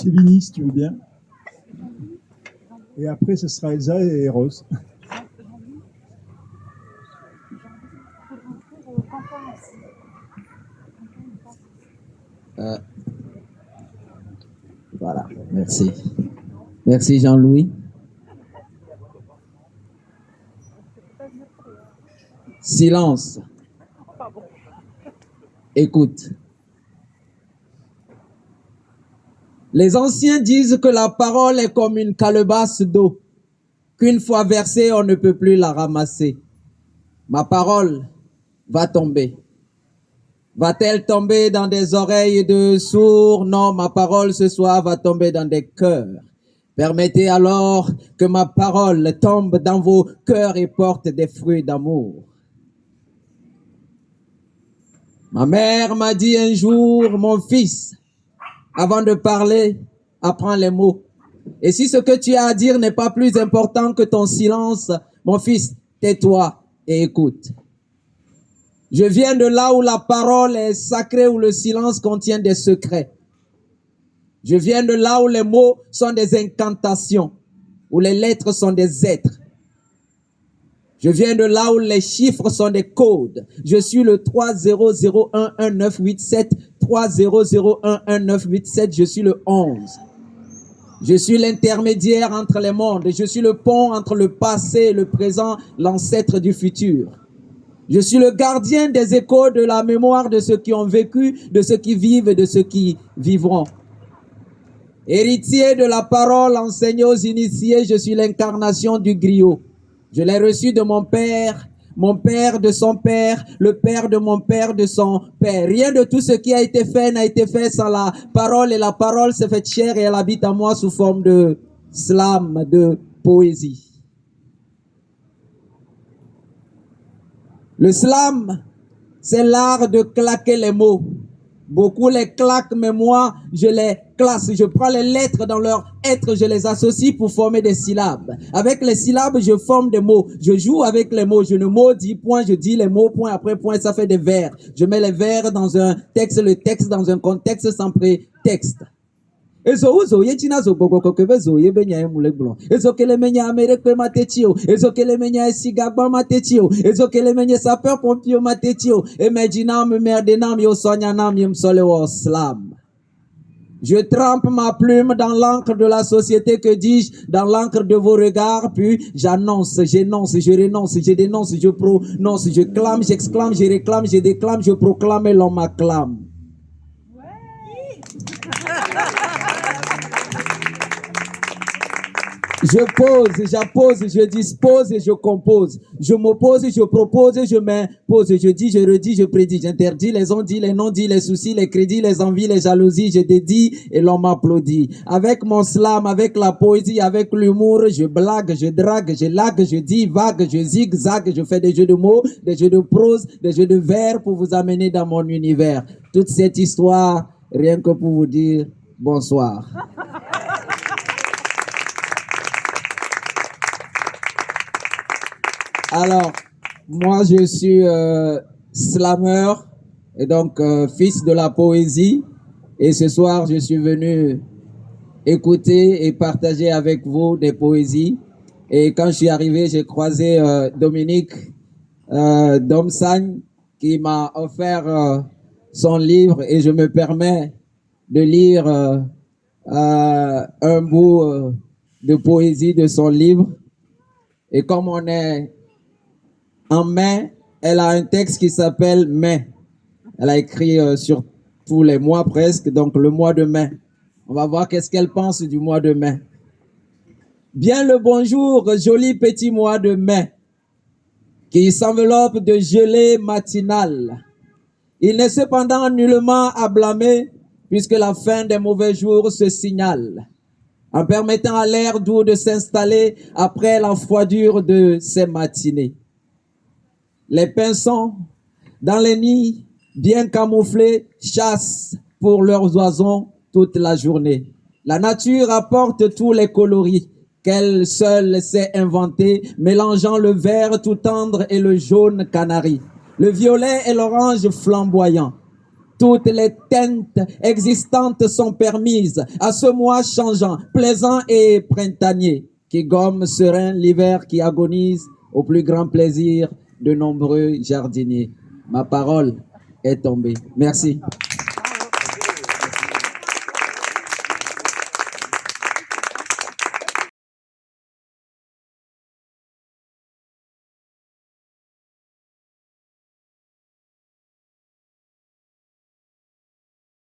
Kevini, si tu veux bien. Et après, ce sera Elsa et Rose. Voilà, merci. Merci Jean-Louis. Silence. Écoute. Les anciens disent que la parole est comme une calebasse d'eau, qu'une fois versée, on ne peut plus la ramasser. Ma parole va tomber. Va-t-elle tomber dans des oreilles de sourds? Non, ma parole ce soir va tomber dans des cœurs. Permettez alors que ma parole tombe dans vos cœurs et porte des fruits d'amour. Ma mère m'a dit un jour, mon fils, avant de parler, apprends les mots. Et si ce que tu as à dire n'est pas plus important que ton silence, mon fils, tais-toi et écoute. Je viens de là où la parole est sacrée, où le silence contient des secrets. Je viens de là où les mots sont des incantations, où les lettres sont des êtres. Je viens de là où les chiffres sont des codes. Je suis le 30011987, 30011987, je suis le 11. Je suis l'intermédiaire entre les mondes. Je suis le pont entre le passé, le présent, l'ancêtre du futur. Je suis le gardien des échos de la mémoire de ceux qui ont vécu, de ceux qui vivent et de ceux qui vivront. Héritier de la parole enseignée aux initiés, je suis l'incarnation du griot. Je l'ai reçu de mon père de son père, le père de mon père de son père. Rien de tout ce qui a été fait n'a été fait sans la parole, et la parole s'est faite chair et elle habite en moi sous forme de slam, de poésie. Le slam, c'est l'art de claquer les mots. Beaucoup les claquent, mais moi, je les classe. Je prends les lettres dans leur être, je les associe pour former des syllabes. Avec les syllabes, je forme des mots. Je joue avec les mots. Je ne maudis point, je dis les mots, point après point, ça fait des vers. Je mets les vers dans un texte, le texte dans un contexte sans prétexte. Ezo yetina zo gogo kebezo yebenya emulegblo. Ezo kelemenya amerekpe matetio. Ezo kelemenya esigagba matetio. Ezo kelemenya sapeur pompier matetio. Emejinam merdenam yo sonyanam yem solewo slam. Je trempe ma plume dans l'encre de la société, que dis-je, dans l'encre de vos regards, puis j'annonce, j'énonce, je renonce, je dénonce, je prononce, je clame, j'exclame, je réclame, je déclame, je proclame et l'on m'acclame. Je pose, j'appose, je dispose et je compose. Je m'oppose, je propose, je m'impose. Je dis, je redis, je prédis. J'interdis les on-dits, les non-dits, les soucis, les crédits, les envies, les jalousies. Je dédie et l'on m'applaudit. Avec mon slam, avec la poésie, avec l'humour, je blague, je drague, je lague, je divague, je zigzague, je fais des jeux de mots, des jeux de prose, des jeux de vers pour vous amener dans mon univers. Toute cette histoire, rien que pour vous dire bonsoir. Alors, moi je suis slammer et donc fils de la poésie, et ce soir je suis venu écouter et partager avec vous des poésies. Et quand je suis arrivé, j'ai croisé Dominique Domsagne qui m'a offert son livre, et je me permets de lire un bout de poésie de son livre. Et comme on est en mai, elle a un texte qui s'appelle Mai. Elle a écrit sur tous les mois presque, donc le mois de mai. On va voir qu'est-ce qu'elle pense du mois de mai. Bien le bonjour, joli petit mois de mai, qui s'enveloppe de gelée matinale. Il n'est cependant nullement à blâmer, puisque la fin des mauvais jours se signale, en permettant à l'air doux de s'installer après la froidure de ces matinées. Les pinsons, dans les nids, bien camouflés, chassent pour leurs oisons toute la journée. La nature apporte tous les coloris qu'elle seule sait inventer, mélangeant le vert tout tendre et le jaune canari, le violet et l'orange flamboyant. Toutes les teintes existantes sont permises à ce mois changeant, plaisant et printanier, qui gomme serein l'hiver qui agonise au plus grand plaisir de nombreux jardiniers. Ma parole est tombée. Merci.